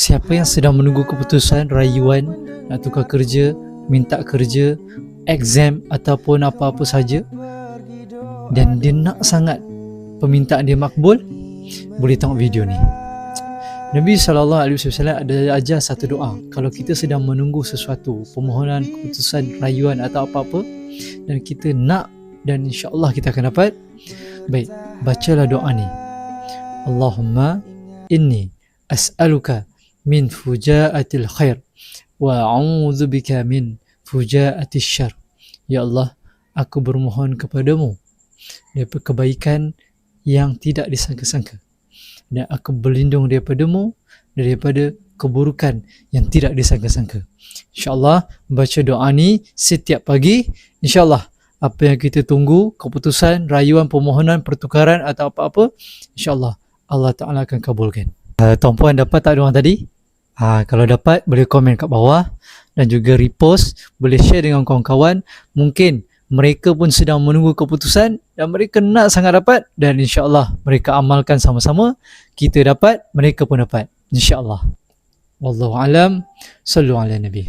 Siapa yang sedang menunggu keputusan, rayuan, nak tukar kerja, minta kerja, exam ataupun apa-apa saja, dan dia nak sangat permintaan dia makbul, boleh tengok video ni. Nabi SAW ada ajar satu doa. Kalau kita sedang menunggu sesuatu, permohonan, keputusan, rayuan atau apa-apa, dan kita nak dan insya-Allah kita akan dapat, baik, bacalah doa ni. Allahumma inni as'aluka min fujaatil khair wa a'udzu bika min fujaatis syarr. Ya Allah, aku bermohon kepadamu daripada kebaikan yang tidak disangka-sangka, dan aku berlindung daripadamu daripada keburukan yang tidak disangka-sangka. InsyaAllah baca doa ni setiap pagi. InsyaAllah apa yang kita tunggu, keputusan, rayuan, permohonan, pertukaran atau apa-apa, InsyaAllah Allah Ta'ala akan kabulkan. Tuan puan dapat tak doa tadi? Kalau dapat, boleh komen kat bawah dan juga repost, boleh share dengan kawan-kawan. Mungkin mereka pun sedang menunggu keputusan dan mereka nak sangat dapat, dan insya-Allah mereka amalkan sama-sama. Kita dapat, mereka pun dapat, insya-Allah. Wallahu alam. Sallu ala nabi.